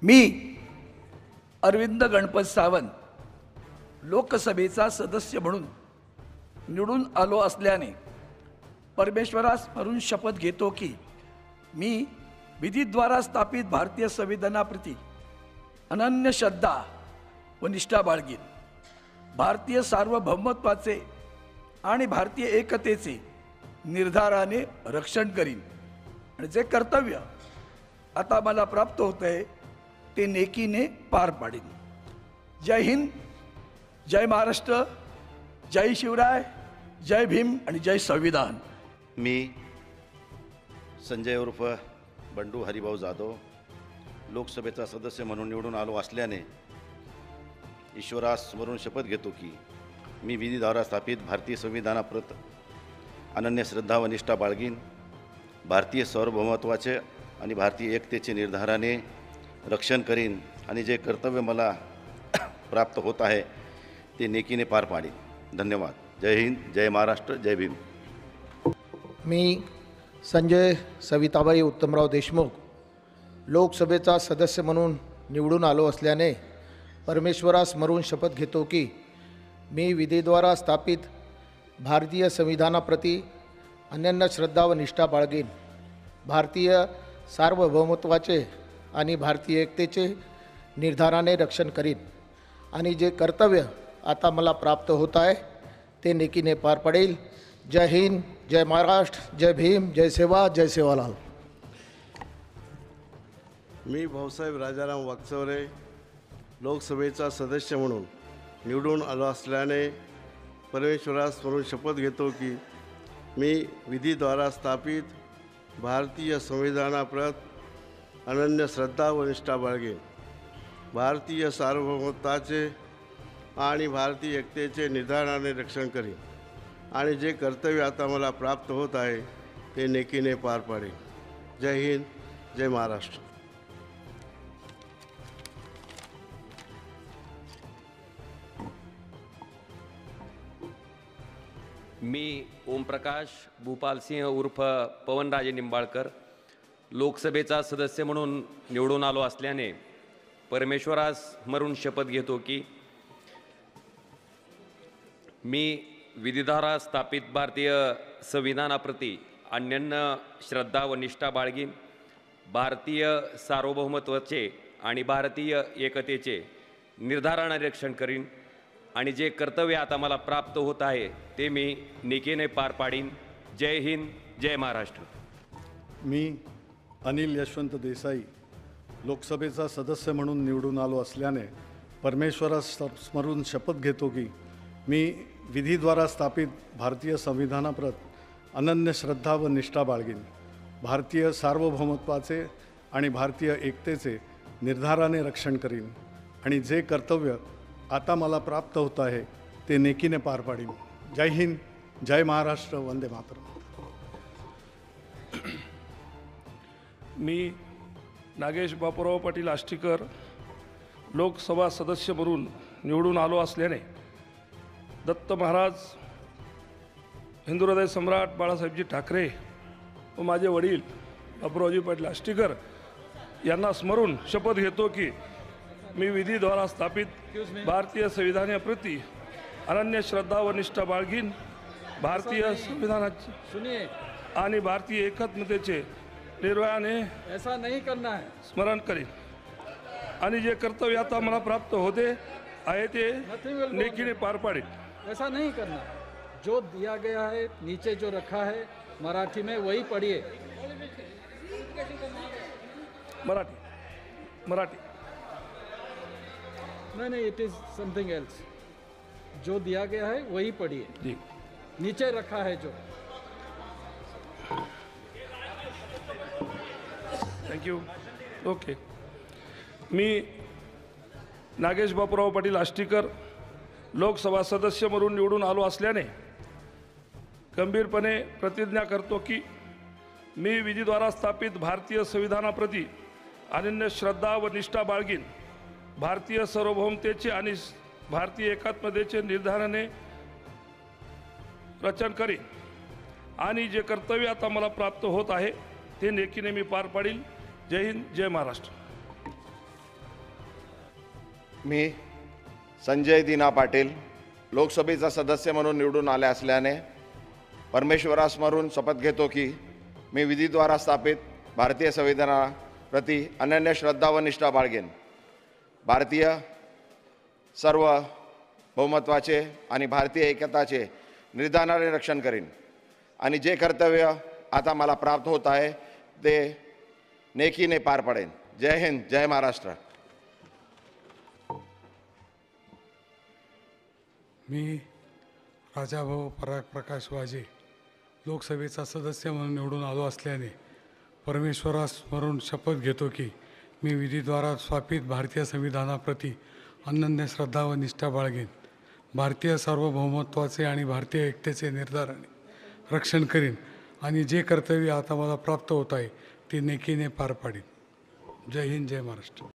मी अरविंद गणपत सावंत लोकसभेचा सदस्य म्हणून निवडून आलो असल्याने परमेश्वरास स्मरून शपथ घेतो की मी विधीद्वारा स्थापित भारतीय संविधानाप्रती अनन्य श्रद्धा व निष्ठा बाळगीन, भारतीय सार्वभौमत्वाचे आणि भारतीय एकतेचे निर्धाराने रक्षण करीन आणि जे कर्तव्य आता मला प्राप्त होत आहे ते नेकीने पार पाडीन। जय हिंद, जय महाराष्ट्र, जय शिवराय, जय भीम आणि जय संविधान। मी संजय उर्फ बंडू हरिभाऊ जाधव लोकसभेचा सदस्य म्हणून निवडून आलो असल्याने ईश्वरास स्मरून शपथ घेतो की मी विधीद्वारा स्थापित भारतीय संविधानाप्रत अनन्य श्रद्धा व निष्ठा बाळगीन, भारतीय सार्वभौमत्वाचे आणि भारतीय एकतेचे निर्धाराने रक्षण करीन आणि जे कर्तव्य मला प्राप्त होत आहे ते नेकीने पार पाडीन। धन्यवाद। जय हिंद, जय महाराष्ट्र, जय भीम। मी संजय सविताबाई उत्तमराव देशमुख लोकसभेचा सदस्य म्हणून निवडून आलो असल्याने परमेश्वरास स्मरून शपथ घेतो की मी विधीद्वारा स्थापित भारतीय संविधानाप्रती अनन्य श्रद्धा व निष्ठा बाळगीन, भारतीय सार्वभौमत्वाचे आणि भारतीय एकतेचे निर्धाराने रक्षण करीन आणि जे कर्तव्य आता मला प्राप्त होत आहे ते नेकीने पार पडेल। जय हिंद, जय महाराष्ट्र, जय भीम, जय सेवा, जय सेवालाल। मी भाऊसाहेब राजाराम वागचौरे लोकसभेचा सदस्य म्हणून निवडून आलो असल्याने परमेश्वरास स्मरून शपथ घेतो की मी विधीद्वारा स्थापित भारतीय संविधानाप्रत अनन्य श्रद्धा व निष्ठा बाळगेन, भारतीय सार्वभौमत्वाचे आणि भारतीय एकतेचे निर्धाराने रक्षण करीन आणि जे कर्तव्य आता मला प्राप्त होत आहे ते नेकीने पार पाडेन। जय हिंद, जय महाराष्ट्र। मी ओमप्रकाश भूपालसिंह उर्फ पवनराजे निंबाळकर लोकसभेचा सदस्य म्हणून निवडून आलो असल्याने परमेश्वरास स्मरून शपथ घेतो की मी विधीद्वारा स्थापित भारतीय संविधानाप्रती अनन्य श्रद्धा व निष्ठा बाळगीन, भारतीय सार्वभौमत्वाचे आणि भारतीय एकतेचे निर्धाराने रक्षण करीन आणि जे कर्तव्य आता मला प्राप्त होत आहे ते मी नेकीने पार पाडीन। जय हिंद, जय महाराष्ट्र। मी अनिल यशवंत देसाई लोकसभेचा सदस्य म्हणून निवडून आलो असल्याने परमेश्वरास स्मरून शपथ घेतो की मी विधीद्वारा स्थापित भारतीय संविधानाप्रत अनन्य श्रद्धा व निष्ठा बाळगीन, भारतीय सार्वभौमत्वाचे आणि भारतीय एकतेचे निर्धाराने रक्षण करीन आणि जे कर्तव्य आता मला प्राप्त होत आहे ते नेकीने पार पाडीन। जय हिंद, जय महाराष्ट्र, वंदे मातरम। मी नागेश बापूराव पाटील आष्टीकर लोकसभा सदस्य म्हणून निवडून आलो असल्याने दत्त महाराज, हिंदू हृदय सम्राट बाळासाहेबजी ठाकरे व माझे वडील बापूरावजी पाटील आष्टीकर यांना स्मरून शपथ घेतो की मी विधीद्वारा स्थापित भारतीय संविधानाप्रती अनन्य श्रद्धा व निष्ठा बाळगीन, भारतीय संविधानाचे आणि भारतीय एकत्मतेचे निर्भयाने ऐसा नहीं करना है स्मरण करेन आणि जे कर्तव्य आता मला प्राप्त होते आहे ते नेकीने पार पाडेन। ऐसा नहीं करना, जो दिया गया है नीचे जो रखा है मराठी में वही पढ़िए। मराठी नहीं, इट इज समथिंग एल्स। जो दिया गया है वही पढ़िए जी, नीचे रखा है जो। थँक्यू। ओके। मी नागेश बापूराव पाटील आष्टीकर लोकसभा सदस्य म्हणून निवडून आलो असल्याने गंभीरपणे प्रतिज्ञा करतो की मी विधीद्वारा स्थापित भारतीय संविधानाप्रती अनन्य श्रद्धा व निष्ठा बाळगीन, भारतीय सार्वभौमतेचे आणि भारतीय एकात्मतेचे निर्धाराने रक्षण करीन आणि जे कर्तव्य आता मला प्राप्त होत आहे ते नेकीने मी पार पाडील। जय हिंद, जय महाराष्ट्र। मी संजय दीना पाटील लोकसभेचा सदस्य म्हणून निवडून आले असल्याने परमेश्वरासमोरून शपथ घेतो की मी विधीद्वारा स्थापित भारतीय संविधानाप्रती अनन्य श्रद्धा व निष्ठा बाळगेन. भारतीय सार्वभौमत्वाचे आणि भारतीय एकताचे निर्धाराने रक्षण करीन आणि जे कर्तव्य आता मला प्राप्त होत आहे ते नेकीने पार पडेन. जय हिंद, जय महाराष्ट्र. मी राजाभाऊ पराग प्रकाश वाजे लोकसभेचा सदस्य म्हणून निवडून आलो असल्याने परमेश्वरास स्मरून शपथ घेतो की मी विधीद्वारा स्थापित भारतीय संविधानाप्रती अनन्य श्रद्धा व निष्ठा बाळगेन. भारतीय सार्वभौमत्वाचे आणि भारतीय एकतेचे निर्धाराने रक्षण करीन आणि जे कर्तव्य आता मला प्राप्त होत आहे ते नेकीने पार पाडीन. जय हिंद, जय महाराष्ट्र.